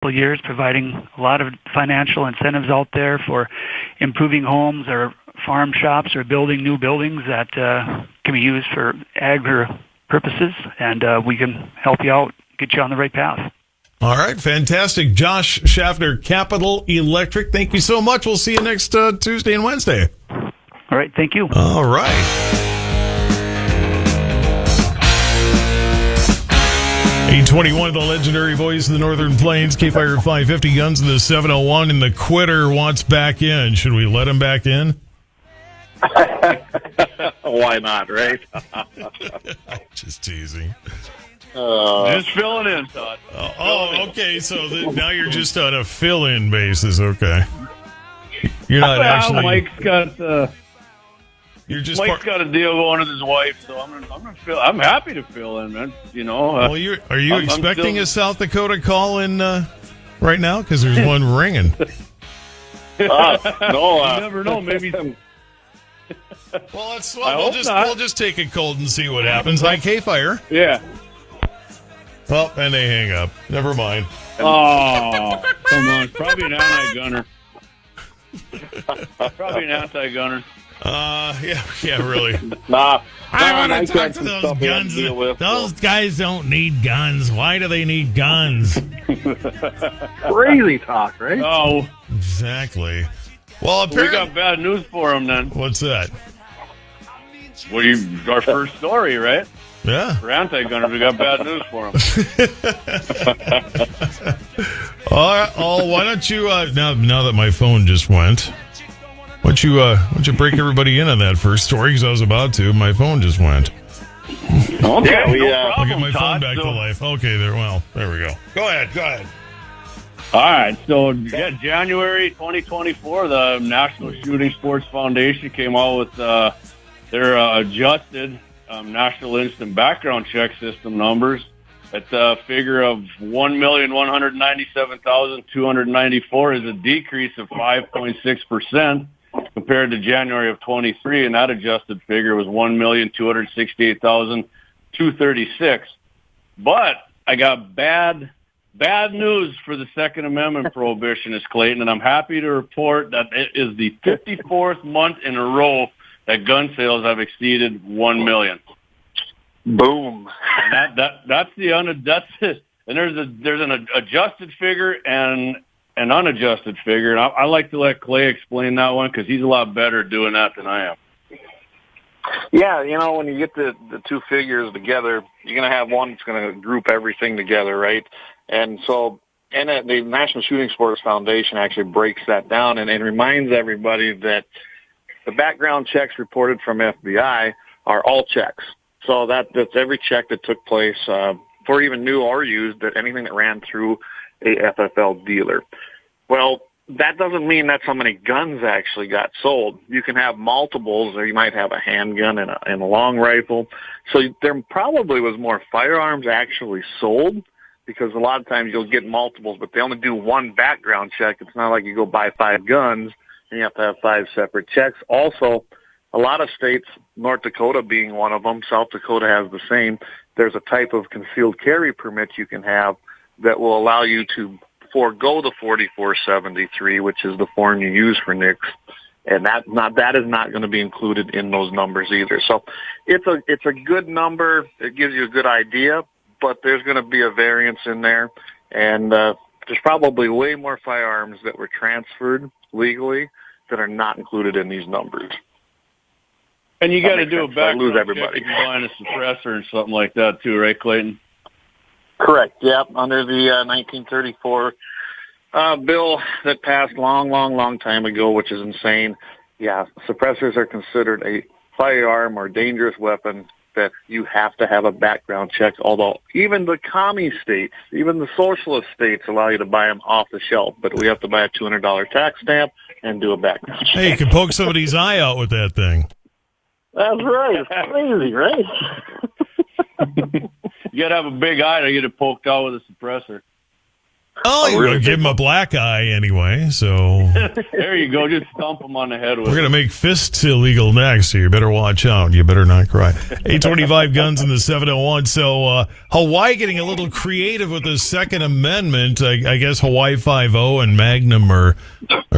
years, providing a lot of financial incentives out there for improving homes or farm shops or building new buildings that can be used for agri purposes, and we can help you out, get you on the right path. All right, fantastic. Josh Schaffner, Capital Electric, thank you so much. We'll see you next Tuesday and Wednesday. All right, thank you. All right. 821, the legendary voice of the Northern Plains, KFYR 550, guns in the 701, and the quitter wants back in. Should we let him back in? Why not, right? Just teasing. Just filling in, Todd. Okay, so now you're just on a fill-in basis, okay. You're not actually... Mike's got... You're just Mike's got a deal going with his wife, so I'm happy to fill in, man. You know. Well, are you expecting a South Dakota call in right now? Because there's one ringing. No, you never know. Maybe. Well, we'll just take it cold and see what happens. Hi, KFYR. Yeah. Well, and they hang up. Never mind. Oh, come on. Probably an anti-gunner. Yeah, really. Nah. I want to talk to those guns. Those guys don't need guns. Why do they need guns? Crazy talk, right? Oh, exactly. Well, we got bad news for them then. What's that? Well, our first story, right? Yeah. For anti-gunners, we got bad news for them. All right. Why don't you now that my phone just went? Why don't you break everybody in on that first story? Because I was about to. My phone just went. Okay, I'll get my phone back to life. Okay, there we go. Go ahead. All right, so January 2024, the National Shooting Sports Foundation came out with their adjusted National Instant Background Check System numbers. It's a figure of 1,197,294 is a decrease of 5.6%. compared to January of 23, and that adjusted figure was 1,268,236. But I got bad news for the Second Amendment prohibitionist, Clayton, and I'm happy to report that it is the 54th month in a row that gun sales have exceeded 1 million. Boom. And that's it. And there's an adjusted figure and an unadjusted figure, and I like to let Clay explain that one because he's a lot better doing that than I am. Yeah, when you get the two figures together, you're going to have one that's going to group everything together, right? And so, the National Shooting Sports Foundation actually breaks that down and reminds everybody that the background checks reported from FBI are all checks. So that's every check that took place for even new or used, that anything that ran through a FFL dealer. Well, that doesn't mean that's how many guns actually got sold. You can have multiples, or you might have a handgun and a long rifle. So there probably was more firearms actually sold, because a lot of times you'll get multiples, but they only do one background check. It's not like you go buy 5 guns and you have to have 5 separate checks. Also, a lot of states, North Dakota being one of them, South Dakota has the same, there's a type of concealed carry permit you can have that will allow you to forego the 4473, which is the form you use for NICS, and that is not going to be included in those numbers either. So it's a good number. It gives you a good idea, but there's going to be a variance in there, and there's probably way more firearms that were transferred legally that are not included in these numbers. And you got to do a background check if you're buying a suppressor and something like that too, right, Clayton? Correct. Yeah, under the 1934 bill that passed long time ago, which is insane. Yeah, suppressors are considered a firearm or dangerous weapon that you have to have a background check, although even the commie states, even the socialist states allow you to buy them off the shelf, but we have to buy a $200 tax stamp and do a background check. Hey, you can poke somebody's eye out with that thing. That's right. It's crazy, right? You got to have a big eye to get it poked out with a suppressor. Oh, you're going to give him a black eye anyway, so... There you go. Just stomp him on the head with We're going to make fists illegal next, so you better watch out. You better not cry. 825 guns in the 701. So Hawaii getting a little creative with the Second Amendment. I guess Hawaii 5-0 and Magnum are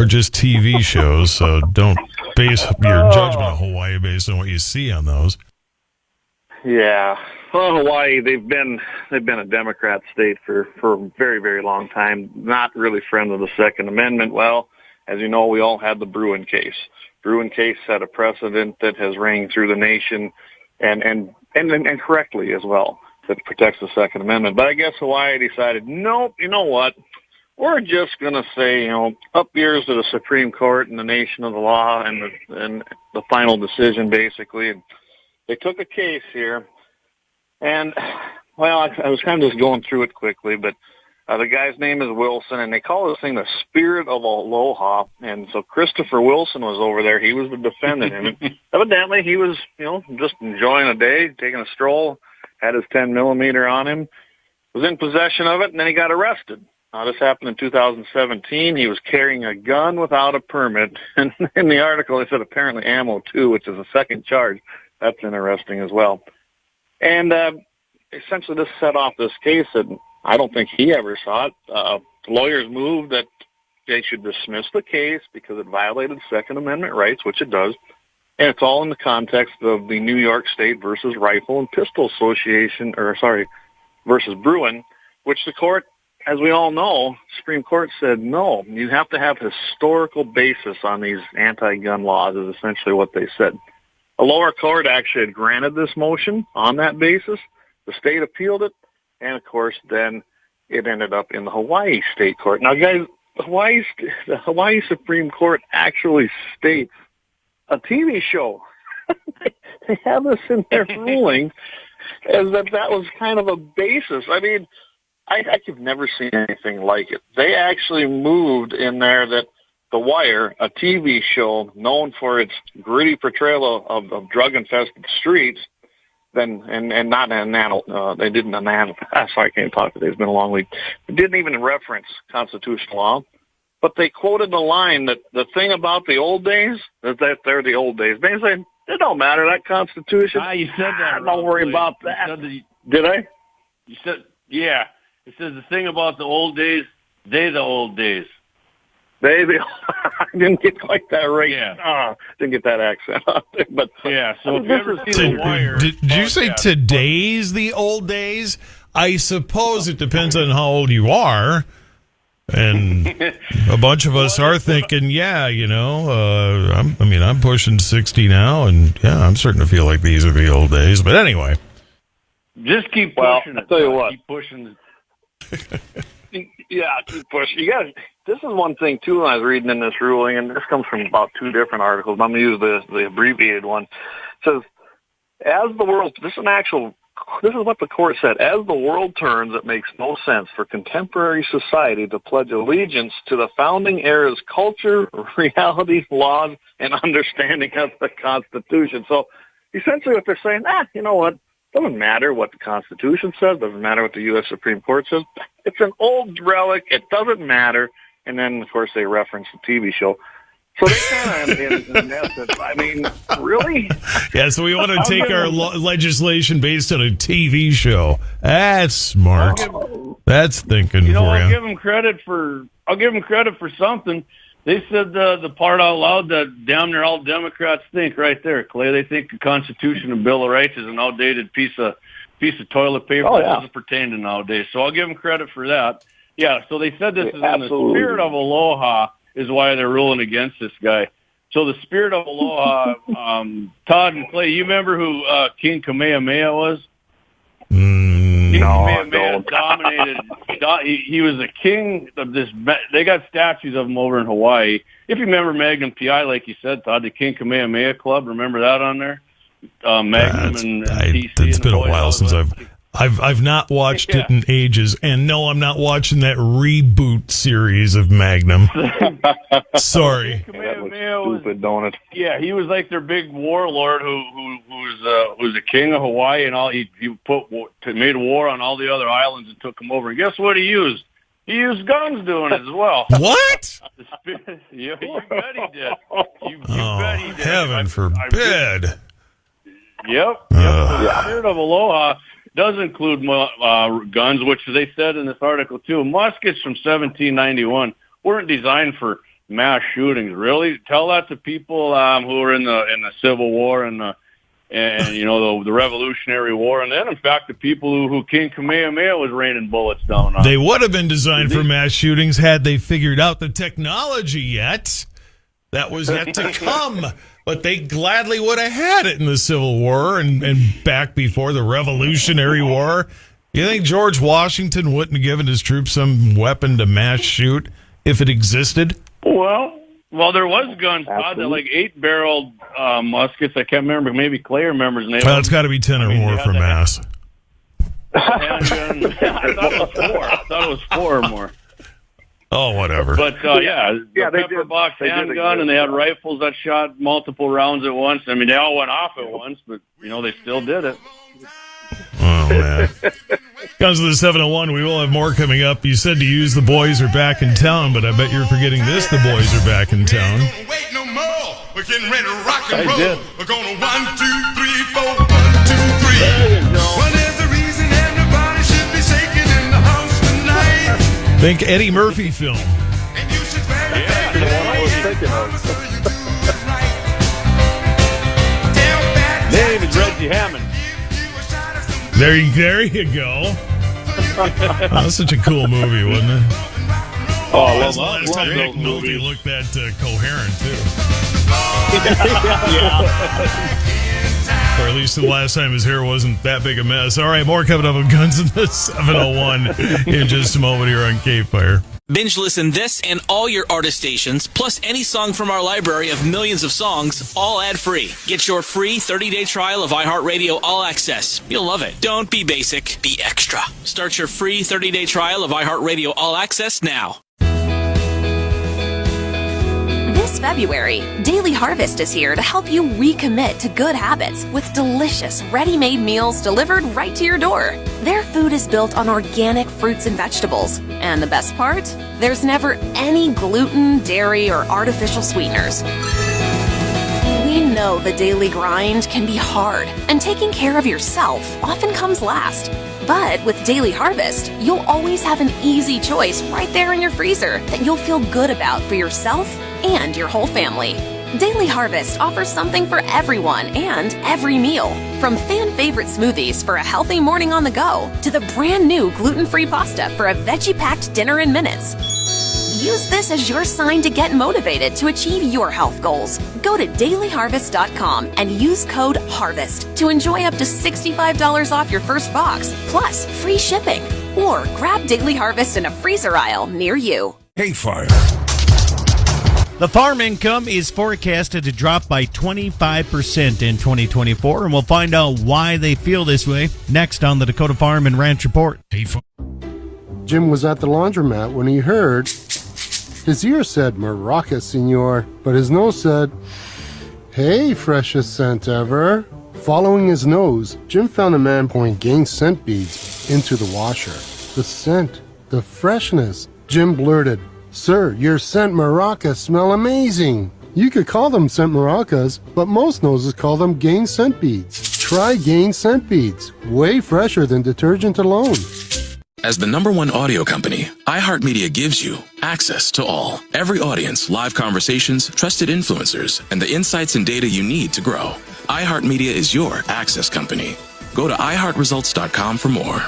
just TV shows, so don't base your judgment of Hawaii based on what you see on those. Yeah. Well, Hawaii, they've been a Democrat state for a very, very long time. Not really friends of the Second Amendment. Well, as you know, we all had the Bruin case. Bruin case set a precedent that has rang through the nation, and correctly as well, that protects the Second Amendment. But I guess Hawaii decided, nope, you know what? We're just going to say, up yours to the Supreme Court and the nation of the law and the final decision, basically. And they took a case here. And, well, I was kind of just going through it quickly, but the guy's name is Wilson, and they call this thing the Spirit of Aloha. And so Christopher Wilson was over there. He was the defendant. And evidently he was, just enjoying a day, taking a stroll, had his 10mm on him, was in possession of it, and then he got arrested. Now, this happened in 2017. He was carrying a gun without a permit. And in the article, they said apparently ammo, too, which is a second charge. That's interesting as well. And essentially this set off this case that I don't think he ever saw it. Lawyers moved that they should dismiss the case because it violated Second Amendment rights, which it does. And it's all in the context of the New York State versus Rifle and Pistol Association, versus Bruin, which the court, as we all know, Supreme Court said, no, you have to have historical basis on these anti-gun laws is essentially what they said. A lower court actually had granted this motion on that basis. The state appealed it, and of course, then it ended up in the Hawaii State Court. Now, guys, the Hawaii Supreme Court actually states a TV show. They have this in their ruling as that was kind of a basis. I mean, I've never seen anything like it. They actually moved in there that The Wire, a TV show known for its gritty portrayal of drug-infested streets, they didn't, sorry, I can't talk today, it's been a long week. They didn't even reference constitutional law, but they quoted the line that the thing about the old days is that they're the old days. They say, it don't matter, that Constitution. You said that. Don't worry about that. Did I? You said, yeah. It says the thing about the old days, they the old days. I didn't get quite that right. Yeah. Didn't get that accent on there. But yeah, so if you ever see The Wire... Did you say today's the old days? I suppose it depends on how old you are. And a bunch of us are thinking, I'm pushing 60 now, and I'm starting to feel like these are the old days. But anyway. Just keep pushing it. I'll tell you what. Keep pushing Yeah, keep pushing. This is one thing, too, when I was reading in this ruling, and this comes from about two different articles. I'm going to use the abbreviated one. It says, this is what the court said. As the world turns, it makes no sense for contemporary society to pledge allegiance to the founding era's culture, reality, laws, and understanding of the Constitution. So essentially what they're saying, you know what? Doesn't matter what the Constitution says. Doesn't matter what the U.S. Supreme Court says. It's an old relic. It doesn't matter. And then, of course, they reference the TV show. So they kind of, in essence, I mean, really? Yeah, so we want to take our legislation based on a TV show. That's smart. That's thinking for you. I'll give them credit for something. They said the part out loud that damn near all Democrats think right there, Clay. They think the Constitution and Bill of Rights is an outdated piece of toilet paper that doesn't pertain to nowadays. So I'll give them credit for that. Yeah, so they said this is in the spirit of Aloha is why they're ruling against this guy. So the spirit of Aloha, Todd and Clay, you remember who King Kamehameha was? Kamehameha dominated. He was a king of this. They got statues of him over in Hawaii. If you remember Magnum PI, like you said, Todd, the King Kamehameha Club. Remember that on there? Magnum and TC. It's been a while since I've not watched it in ages, and no, I'm not watching that reboot series of Magnum. Sorry. That was stupid, don't it? Yeah, he was like their big warlord who was the king of Hawaii and all. He made war on all the other islands and took them over. And guess what he used? He used guns doing it as well. What? You bet he did. You Oh, bet he did. heaven forbid. Yep. The spirit of Aloha does include guns, which they said in this article too. Muskets from 1791 weren't designed for mass shootings. Really, tell that to people who were in the Civil War and the Revolutionary War, and then in fact the people who King Kamehameha was raining bullets down on. They would have been designed for mass shootings had they figured out the technology yet. That was yet to come. But they gladly would have had it in the Civil War and back before the Revolutionary War. You think George Washington wouldn't have given his troops some weapon to mass shoot if it existed? Well, there was guns, Todd, that like 8-barreled muskets. I can't remember. Maybe Clay remembers. Well, it's got to be 10 or more for mass. Handgun. I thought it was 4 or more. Oh, whatever. But, the pepper box handgun, and they had rifles that shot multiple rounds at once. I mean, they all went off at once, but, they still did it. Oh, man. Guns of the 701, we will have more coming up. You said to use the boys are back in town, but I bet you're forgetting this, the boys are back in town. Wait no more. We're getting ready to rock and roll. Did. We're going to 1, 2, 3, 4, 1, 2, 3. Well, there's a reason everybody should be shaking in the house tonight. Think Eddie Murphy film. And you should very the one I was thinking of. Name is Reggie Hammond. There you go. That was such a cool movie, wasn't it? Oh, That's the last time Nick Nolte looked that coherent, too. Or at least the last time his hair wasn't that big a mess. All right, more coming up on Guns in the 701 in just a moment here on KFYR. Binge listen this and all your artist stations, plus any song from our library of millions of songs, all ad-free. Get your free 30-day trial of iHeartRadio All Access. You'll love it. Don't be basic, be extra. Start your free 30-day trial of iHeartRadio All Access now. This February, Daily Harvest is here to help you recommit to good habits with delicious, ready-made meals delivered right to your door. Their food is built on organic fruits and vegetables. And the best part? There's never any gluten, dairy, or artificial sweeteners. We know the daily grind can be hard, and taking care of yourself often comes last. But with Daily Harvest, you'll always have an easy choice right there in your freezer that you'll feel good about for yourself and your whole family. Daily Harvest offers something for everyone and every meal. From fan-favorite smoothies for a healthy morning on the go, to the brand new gluten-free pasta for a veggie-packed dinner in minutes. Use this as your sign to get motivated to achieve your health goals. Go to dailyharvest.com and use code HARVEST to enjoy up to $65 off your first box, plus free shipping. Or grab Daily Harvest in a freezer aisle near you. KFYR. The farm income is forecasted to drop by 25% in 2024, and we'll find out why they feel this way next on the Dakota Farm and Ranch Report. Jim was at the laundromat when he heard his ear said, "Maraca, senor," but his nose said, "Hey, freshest scent ever." Following his nose, Jim found a man pouring Gain scent beads into the washer. The scent, the freshness. Jim blurted, "Sir, your scent maracas smell amazing." You could call them scent maracas, but most noses call them Gain scent beads. Try Gain scent beads. Way fresher than detergent alone. As the #1 audio company, iHeartMedia gives you access to all. Every audience, live conversations, trusted influencers, and the insights and data you need to grow. iHeartMedia is your access company. Go to iHeartResults.com for more.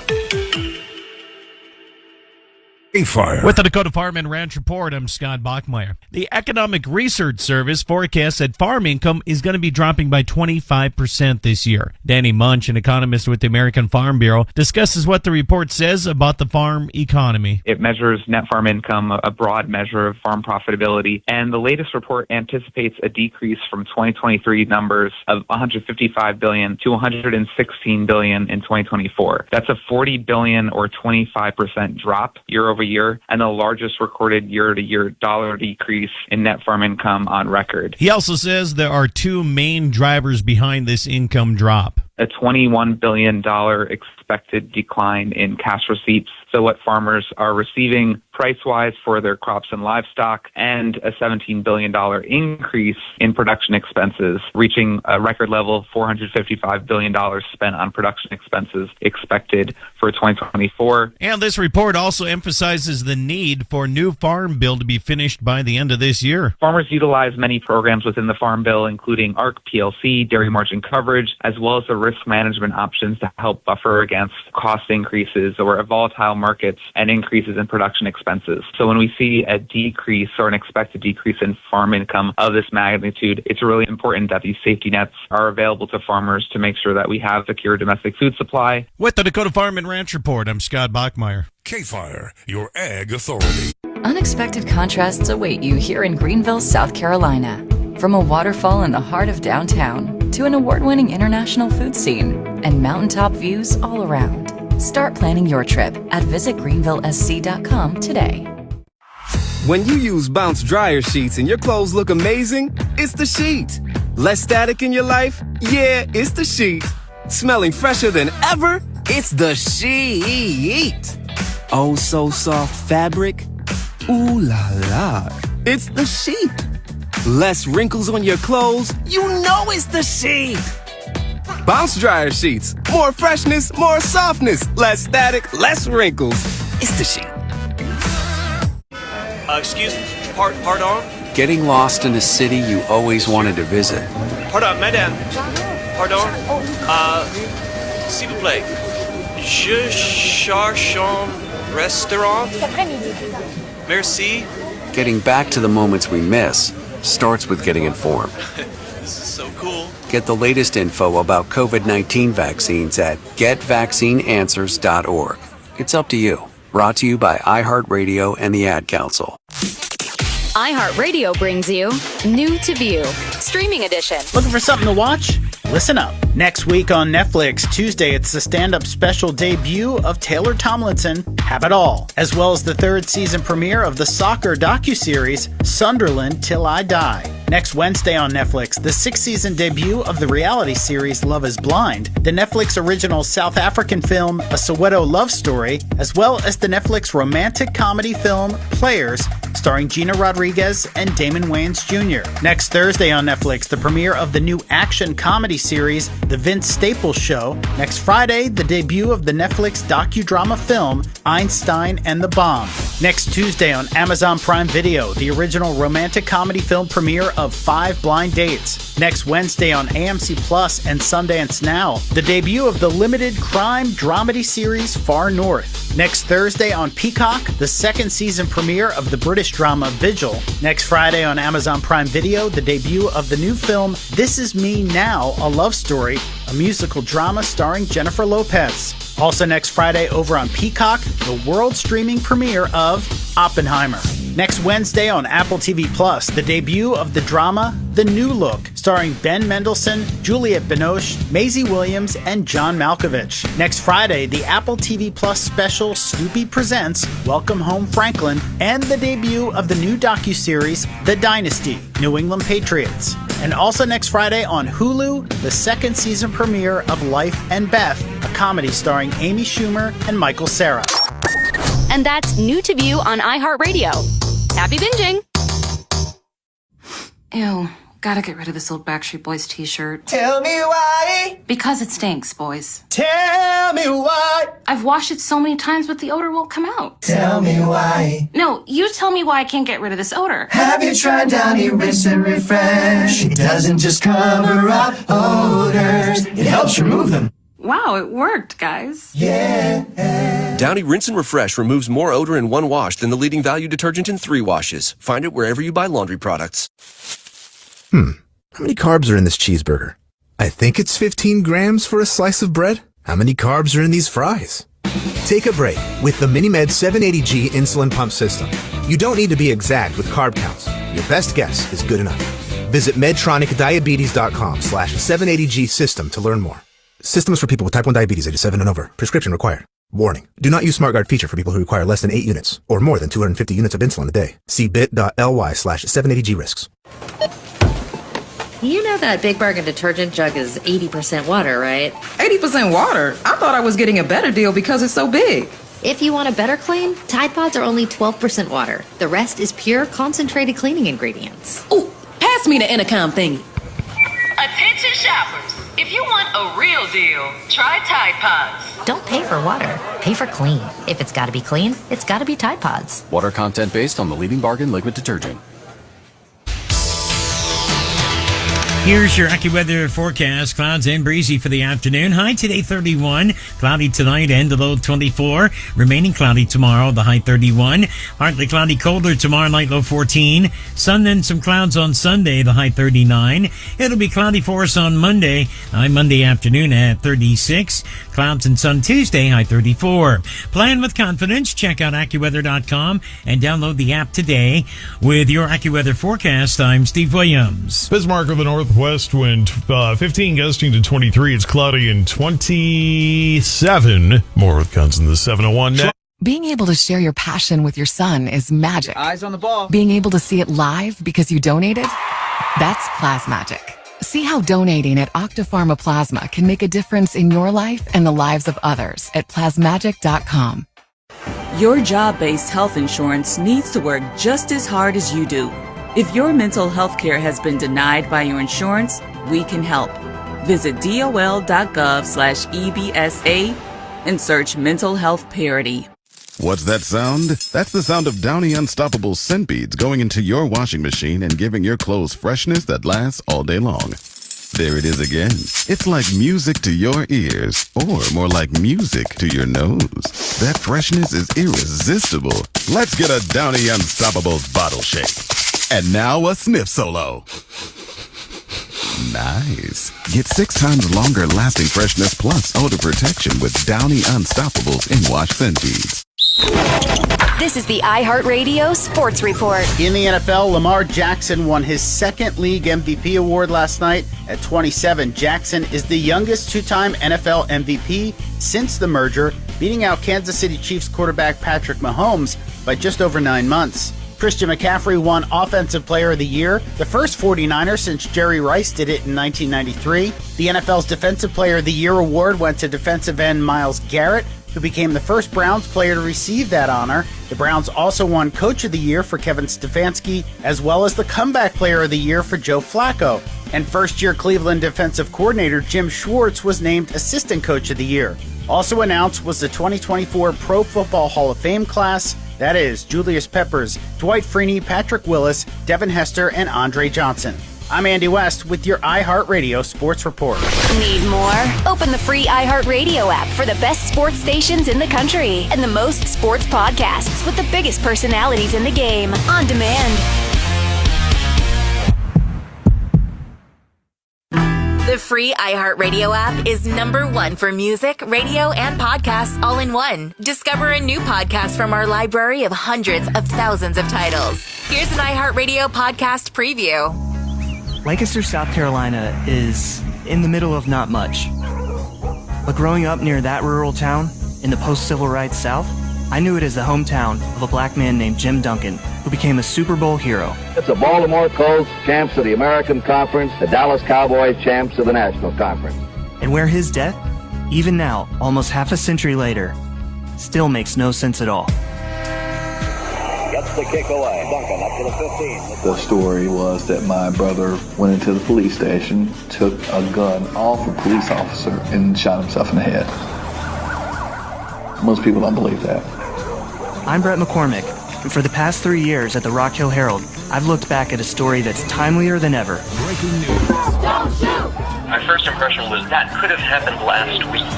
With the Dakota Farm and Ranch Report, I'm Scott Bachmeyer. The Economic Research Service forecasts that farm income is going to be dropping by 25% this year. Danny Munch, an economist with the American Farm Bureau, discusses what the report says about the farm economy. It measures net farm income, a broad measure of farm profitability, and the latest report anticipates a decrease from 2023 numbers of $155 billion to $116 billion in 2024. That's a $40 billion or 25% drop year over year, and the largest recorded year-to-year dollar decrease in net farm income on record. He also says there are two main drivers behind this income drop. A $21 billion expected decline in cash receipts, so what farmers are receiving price-wise for their crops and livestock, and a $17 billion increase in production expenses, reaching a record level of $455 billion spent on production expenses expected for 2024. And this report also emphasizes the need for new farm bill to be finished by the end of this year. Farmers utilize many programs within the Farm Bill, including ARC PLC, dairy margin coverage, as well as the risk management options to help buffer against cost increases or volatile markets and increases in production expenses. So when we see a decrease or an expected decrease in farm income of this magnitude, it's really important that these safety nets are available to farmers to make sure that we have secure domestic food supply. With the Dakota Farm and Ranch Report, I'm Scott Bachmeyer. KFYR, your ag authority. Unexpected contrasts await you here in Greenville, South Carolina. From a waterfall in the heart of downtown to an award-winning international food scene and mountaintop views all around. Start planning your trip at visitgreenvillesc.com today. When you use Bounce dryer sheets and your clothes look amazing, it's the sheet. Less static in your life? Yeah, it's the sheet. Smelling fresher than ever? It's the sheet. Oh, so soft fabric? Ooh la la. It's the sheet. Less wrinkles on your clothes? You know it's the sheet. Bounce dryer sheets. More freshness, more softness. Less static, less wrinkles. It's the sheet. Pardon? Getting lost in a city you always wanted to visit. Pardon, madame. Pardon? S'il vous plaît. Je cherche un restaurant. Merci. Getting back to the moments we miss starts with getting informed. This is so cool. Get the latest info about COVID-19 vaccines at getvaccineanswers.org. It's up to you. Brought to you by iHeartRadio and the Ad Council. iHeartRadio brings you New to View, Streaming Edition. Looking for something to watch? Listen up. Next week on Netflix, Tuesday, it's the stand-up special debut of Taylor Tomlinson, Have It All, as well as the third season premiere of the soccer docuseries Sunderland Till I Die. Next Wednesday on Netflix, the sixth season debut of the reality series Love is Blind, the Netflix original South African film A Soweto Love Story, as well as the Netflix romantic comedy film Players, starring Gina Rodriguez and Damon Wayans Jr. Next Thursday on Netflix, the premiere of the new action comedy series The Vince Staples Show. Next Friday, the debut of the Netflix docudrama film Einstein and the Bomb. Next Tuesday on Amazon Prime Video, the original romantic comedy film premiere of 5 Blind Dates. Next Wednesday on AMC Plus and Sundance Now, the debut of the limited crime dramedy series Far North. Next Thursday on Peacock, the second season premiere of the British drama Vigil. Next Friday on Amazon Prime Video, the debut of the new film This Is Me Now, A Love Story, a musical drama starring Jennifer Lopez. Also next Friday over on Peacock, the world streaming premiere of Oppenheimer. Next Wednesday on Apple TV Plus, the debut of the drama The New Look, starring Ben Mendelsohn, Juliette Binoche, Maisie Williams, and John Malkovich. Next Friday, the Apple TV Plus special Snoopy Presents Welcome Home Franklin, and the debut of the new docuseries The Dynasty, New England Patriots. And also next Friday on Hulu, the second season premiere of Life and Beth, a comedy starring Amy Schumer and Michael Cera. And that's New to View on iHeartRadio. Happy binging! Ew, gotta get rid of this old Backstreet Boys t-shirt. Tell me why. Because it stinks, boys. Tell me why. I've washed it so many times, but the odor won't come out. Tell me why. No, you tell me why I can't get rid of this odor. Have you tried Downy Rinse and Refresh? It doesn't just cover up odors, it helps remove them. Wow, it worked, guys. Yeah. Downy Rinse and Refresh removes more odor in 1 wash than the leading value detergent in 3 washes. Find it wherever you buy laundry products. How many carbs are in this cheeseburger? I think it's 15 grams for a slice of bread. How many carbs are in these fries? Take a break with the MiniMed 780G insulin pump system. You don't need to be exact with carb counts. Your best guess is good enough. Visit medtronicdiabetes.com/780G system to learn more. System is for people with type 1 diabetes, ages 7 and over. Prescription required. Warning. Do not use SmartGuard feature for people who require less than 8 units or more than 250 units of insulin a day. See bit.ly/780G risks. You know that Big Bargain detergent jug is 80% water, right? 80% water? I thought I was getting a better deal because it's so big. If you want a better clean, Tide Pods are only 12% water. The rest is pure, concentrated cleaning ingredients. Ooh, pass me the intercom thingy. Attention shoppers. If you want a real deal, try Tide Pods. Don't pay for water. Pay for clean. If it's got to be clean, it's got to be Tide Pods. Water content based on the leading bargain liquid detergent. Here's your AccuWeather forecast. Clouds and breezy for the afternoon. High today 31. Cloudy tonight and the low 24. Remaining cloudy tomorrow, the high 31. Partly cloudy, colder tomorrow night, low 14. Sun and some clouds on Sunday, the high 39. It'll be cloudy for us on Monday. High Monday afternoon at 36. Clouds and sun Tuesday, high 34. Plan with confidence. Check out AccuWeather.com and download the app today. With your AccuWeather forecast, I'm Steve Williams. Bismarck of the northwest wind, 15 gusting to 23. It's cloudy and 27. More with guns in the 701 net. Being able to share your passion with your son is magic. Eyes on the ball. Being able to see it live because you donated? That's Plasmagic. See how donating at Octapharma Plasma can make a difference in your life and the lives of others at plasmagic.com. Your job-based health insurance needs to work just as hard as you do. If your mental health care has been denied by your insurance, we can help. Visit dol.gov/EBSA and search mental health parity. What's that sound? That's the sound of Downy Unstoppable scent beads going into your washing machine and giving your clothes freshness that lasts all day long. There it is again. It's like music to your ears, or more like music to your nose. That freshness is irresistible. Let's get a Downy Unstoppable bottle shake. And now a sniff solo. Nice. Get 6 times longer lasting freshness plus odor protection with Downy Unstoppables in-wash scent beads. This is the iHeartRadio Sports Report. In the NFL, Lamar Jackson won his second league MVP award last night. At 27, Jackson is the youngest two-time NFL MVP since the merger, beating out Kansas City Chiefs quarterback Patrick Mahomes by just over 9 months. Christian McCaffrey won Offensive Player of the Year, the first 49er since Jerry Rice did it in 1993. The NFL's Defensive Player of the Year award went to defensive end Myles Garrett, who became the first Browns player to receive that honor. The Browns also won Coach of the Year for Kevin Stefanski, as well as the Comeback Player of the Year for Joe Flacco. And first-year Cleveland defensive coordinator Jim Schwartz was named Assistant Coach of the Year. Also announced was the 2024 Pro Football Hall of Fame class. That is Julius Peppers, Dwight Freeney, Patrick Willis, Devin Hester, and Andre Johnson. I'm Andy West with your iHeartRadio Sports Report. Need more? Open the free iHeartRadio app for the best sports stations in the country and the most sports podcasts with the biggest personalities in the game on demand. The free iHeartRadio app is #1 for music, radio, and podcasts all in one. Discover a new podcast from our library of hundreds of thousands of titles. Here's an iHeartRadio podcast preview. Lancaster, South Carolina is in the middle of not much. But growing up near that rural town in the post-civil rights South, I knew it as the hometown of a black man named Jim Duncan, who became a Super Bowl hero. It's the Baltimore Colts, champs of the American Conference, the Dallas Cowboys, champs of the National Conference. And where his death, even now, almost half a century later, still makes no sense at all. Gets the kick away. Duncan up to the 15. The story was that my brother went into the police station, took a gun off a police officer, and shot himself in the head. Most people don't believe that. I'm Brett McCormick, and for the past 3 years at the Rock Hill Herald, I've looked back at a story that's timelier than ever. Breaking news. Don't shoot! My first impression was that could have happened last week.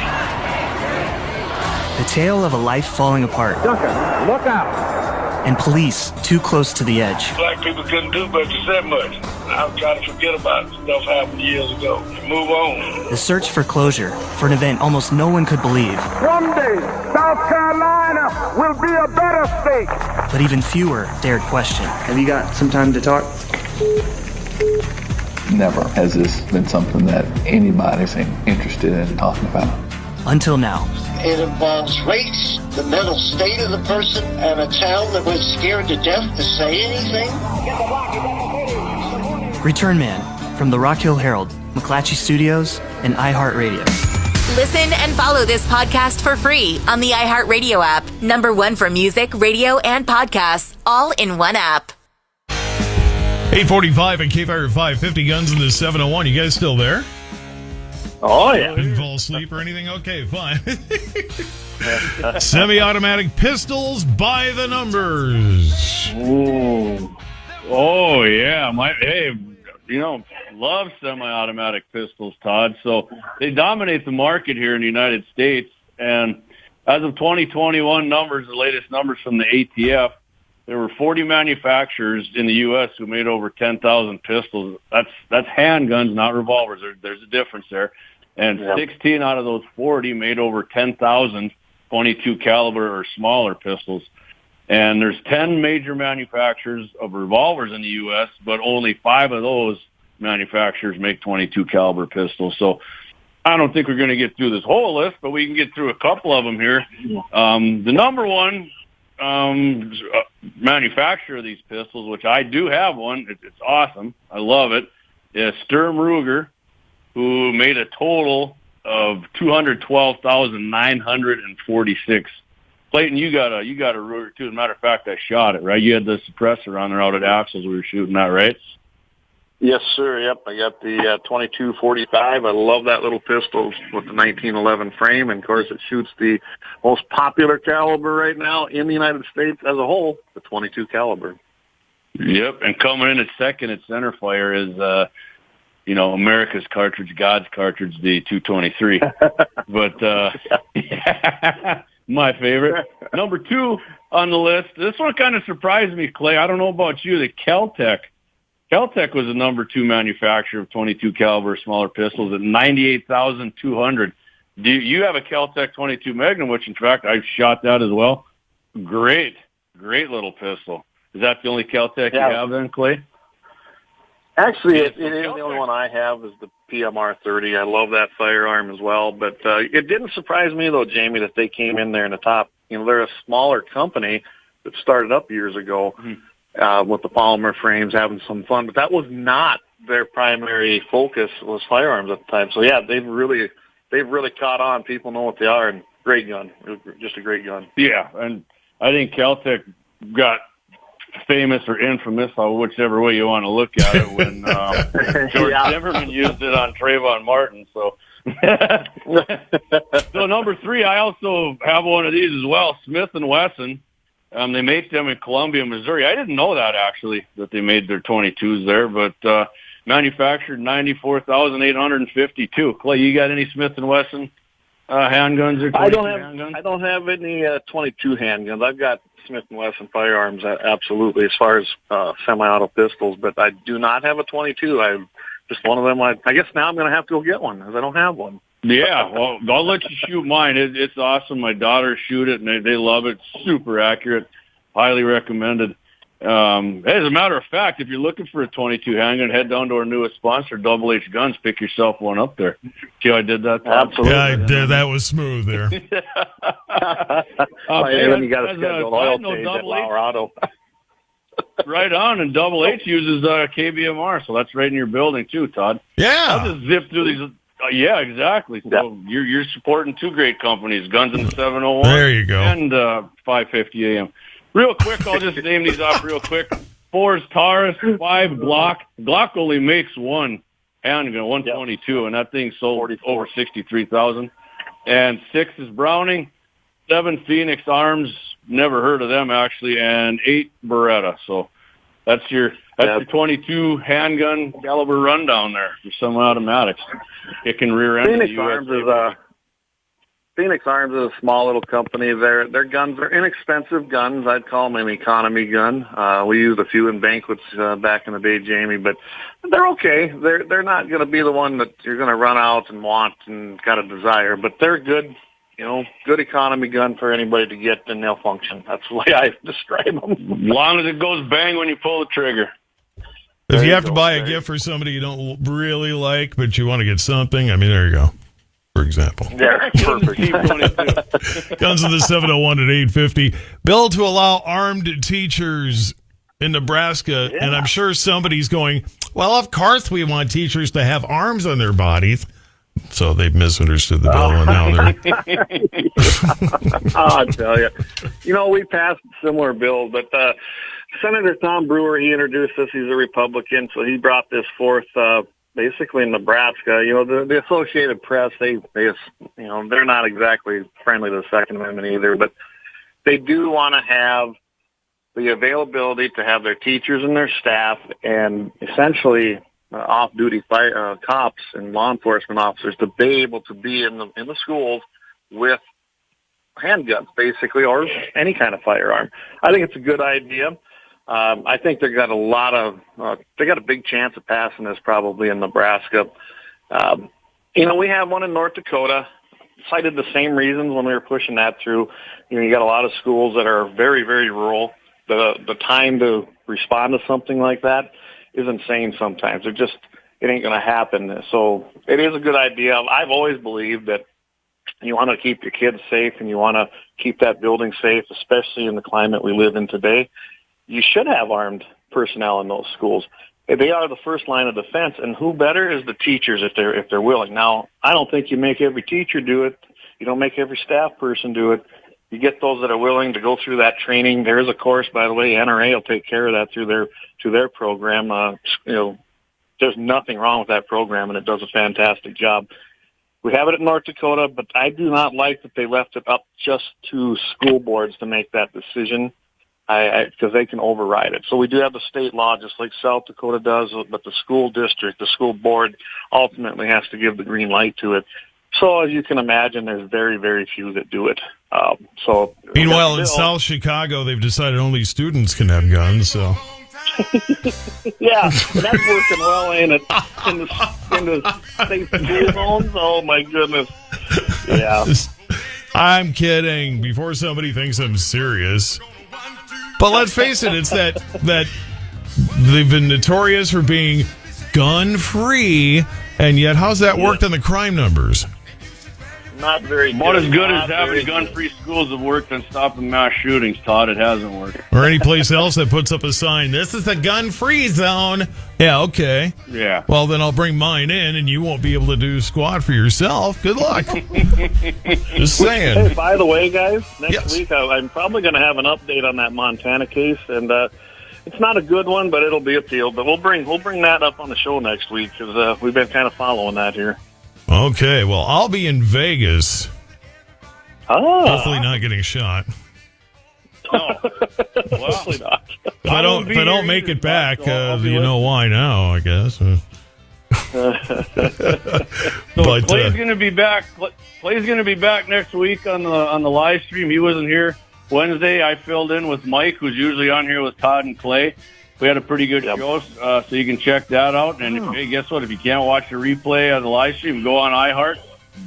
The tale of a life falling apart. Duncan, look out! And police too close to the edge. Black people couldn't do but you said much. I'm trying to forget about stuff happened years ago and move on. The search for closure for an event almost no one could believe. One day, South Carolina will be a better state. But even fewer dared question. Have you got some time to talk? Never has this been something that anybody's interested in talking about. Until now. It involves race, the mental state of the person, and a town that was scared to death to say anything. Return Man from the Rock Hill Herald, McClatchy Studios, and iHeartRadio. Listen and follow this podcast for free on the iHeartRadio app. Number one for music, radio, and podcasts, all in one app. 845 and KFYR 550 Guns in the 701. You guys still there? Oh, yeah. Didn't fall asleep or anything? Okay, fine. Semi-automatic pistols by the numbers. Ooh. Oh, yeah. Love semi-automatic pistols, Todd. So they dominate the market here in the United States. And as of 2021 numbers, the latest numbers from the ATF, there were 40 manufacturers in the U.S. who made over 10,000 pistols. That's handguns, not revolvers. There's a difference there. And 16 out of those 40 made over 10,000 .22 caliber or smaller pistols. And there's 10 major manufacturers of revolvers in the U.S., but only 5 of those manufacturers make .22 caliber pistols. So I don't think we're going to get through this whole list, but we can get through a couple of them here. The number one manufacturer of these pistols, which I do have one, it's awesome, I love it, is Sturm Ruger, who made a total of 212,946. Clayton, you got a Ruger too. As a matter of fact, I shot it, right? You had the suppressor on there out at Axles. We were shooting that, right? Yes, sir. Yep, I got the 2245. I love that little pistol with the 1911 frame, and of course, it shoots the most popular caliber right now in the United States as a whole, the .22 caliber. Yep, and coming in at second at centerfire is America's cartridge, God's cartridge, the 223. But my favorite. Number 2 on the list. This one kind of surprised me, Clay. I don't know about you. The Keltec was the number 2 manufacturer of .22 caliber smaller pistols at 98,200. Do you have a Keltec .22 Magnum, which in fact I've shot that as well. Great little pistol. Is that the only Keltec you have then, Clay? Actually, it is the only one I have is the PMR 30. I love that firearm as well. But it didn't surprise me, though, Jamie, that they came in there in the top. They're a smaller company that started up years ago with the polymer frames, having some fun. But that was not their primary focus, was firearms at the time. So, yeah, they've really caught on. People know what they are, and great gun. Just a great gun. Yeah, and I think Keltec got famous or infamous, whichever way you want to look at it, when George Zimmerman used it on Trayvon Martin. So, so number 3, I also have one of these as well, Smith & Wesson. They make them in Columbia, Missouri. I didn't know that, actually, that they made their 22s there, but manufactured 94,852. Clay, you got any Smith & Wesson handguns or 22 handguns? I don't have any 22 handguns. I've got Smith & Wesson firearms, absolutely, as far as semi-auto pistols, but I do not have a 22. I'm just one of them. I guess now I'm going to have to go get one because I don't have one. Yeah, well, I'll let you shoot mine. It's awesome. My daughters shoot it, and they love it. Super accurate. Highly recommended. As a matter of fact, if you're looking for a 22 handgun, head down to our newest sponsor, Double H Guns. Pick yourself one up there. See how I did that? Absolutely. Yeah, I did. That was smooth there. Then you got a scheduled oil change at LAUER Auto. Right on, and Double H uses KBMR, so that's right in your building too, Todd. Yeah. I'll just zip through these. Yeah, exactly. So you're supporting 2 great companies, Guns in the 701. There you go. And 550 AM. Real quick, I'll just name these off real quick. 4 is Taurus, 5 Glock. Glock only makes one handgun, 122, and that thing sold over 63,000. And 6 is Browning, 7 Phoenix Arms, never heard of them actually, and 8 Beretta. So that's your 22 handgun caliber rundown there for some automatics. It can rear end Phoenix Arms is a small little company. Their guns are inexpensive guns. I'd call them an economy gun. We used a few in banquets back in the day, Jamie, but they're okay. They're not going to be the one that you're going to run out and want and got a desire, but they're good. Good economy gun for anybody to get, and they'll function. That's the way I describe them. As long as it goes bang when you pull the trigger. If you have to buy a gift for somebody you don't really like, but you want to get something, there you go. For example. Yeah, perfect. Guns in the 701 at 850. Bill to allow armed teachers in Nebraska, and I'm sure somebody's going, well, of course we want teachers to have arms on their bodies. So they've misunderstood the bill, and now they're... I'll tell you. We passed similar bills, but Senator Tom Brewer, he introduced this. He's a Republican, so he brought this forth basically in Nebraska. The Associated Press, they're not exactly friendly to the Second Amendment either, but they do want to have the availability to have their teachers and their staff and essentially off-duty cops and law enforcement officers to be able to be in the schools with handguns, basically, or any kind of firearm. I think it's a good idea. I think they got a big chance of passing this probably in Nebraska. We have one in North Dakota. Cited the same reasons when we were pushing that through. You got a lot of schools that are very, very rural. The time to respond to something like that is insane sometimes. It ain't going to happen. So it is a good idea. I've always believed that you want to keep your kids safe and you want to keep that building safe, especially in the climate we live in today. You should have armed personnel in those schools. They are the first line of defense, and who better is the teachers if they're willing. Now, I don't think you make every teacher do it. You don't make every staff person do it. You get those that are willing to go through that training. There is a course, by the way. NRA will take care of that through their program. There's nothing wrong with that program, and it does a fantastic job. We have it in North Dakota, but I do not like that they left it up just to school boards to make that decision, because they can override it. So we do have the state law, just like South Dakota does, but the school district, the school board, ultimately has to give the green light to it. So as you can imagine, there's very, very few that do it. Meanwhile, in South Chicago, they've decided only students can have guns. So yeah, that's working well, ain't it? In the state school zones. Oh my goodness. Yeah. I'm kidding. Before somebody thinks I'm serious. But let's face it, it's that they've been notorious for being gun-free, and yet how's that worked on the crime numbers? Not very good. About as good as having gun-free schools have worked on stopping mass shootings, Todd. It hasn't worked. Or any place else that puts up a sign, this is the gun-free zone. Yeah, okay. Yeah. Well, then I'll bring mine in, and you won't be able to do squat for yourself. Good luck. Just saying. Hey, by the way, guys, next week I'm probably going to have an update on that Montana case, and it's not a good one, but it'll be appealed. But we'll bring that up on the show next week, because we've been kind of following that here. Okay, well, I'll be in Vegas. Hopefully not getting shot. No. Well, hopefully not. If I don't make it back, you know why now, I guess. But Clay's going to be back. Clay's going to be back next week on the live stream. He wasn't here Wednesday. I filled in with Mike, who's usually on here with Todd and Clay. We had a pretty good show, so you can check that out. And hey, guess what? If you can't watch the replay of the live stream, go on iHeart.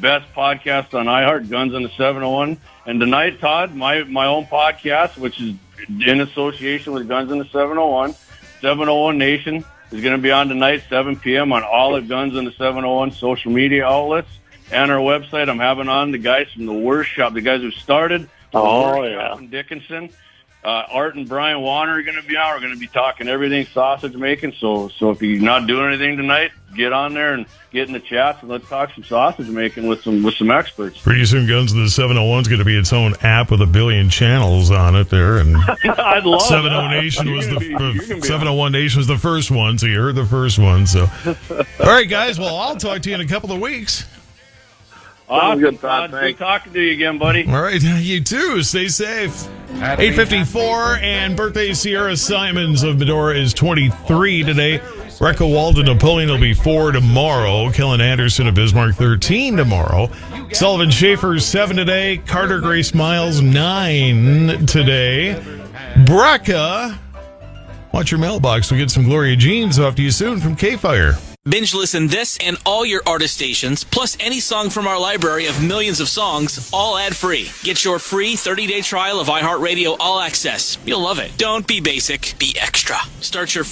Best podcast on iHeart, Guns in the 701. And tonight, Todd, my own podcast, which is in association with Guns in the 701, 701 Nation, is going to be on tonight, 7 p.m. on all of Guns in the 701 social media outlets and our website. I'm having on the guys from the Worst Shop, the guys who started the Worst Shop in Dickinson. Art and Brian Warner are going to be on. We're going to be talking everything sausage making. So if you're not doing anything tonight, get on there and get in the chats and let's talk some sausage making with some experts. Pretty soon, Guns of the 701 is going to be its own app with 1 billion channels on it there. And I'd love 701 Nation was 701 Nation was the first one, so you heard the first one. So, all right, guys. Well, I'll talk to you in a couple of weeks. Awesome. Good talking to you again, buddy. All right, you too. Stay safe. 8:54 and birthday Sierra Simons of Medora is 23 today. Recca Walden Napoleon will be 4 tomorrow. Kellen Anderson of Bismarck 13 tomorrow. Sullivan Schaefer 7 today. Carter Grace Miles 9 today. Brecca, watch your mailbox. We'll get some Gloria Jeans off to you soon from KFYR. Binge listen this and all your artist stations, plus any song from our library of millions of songs, all ad-free. Get your free 30-day trial of iHeartRadio All Access. You'll love it. Don't be basic, be extra. Start your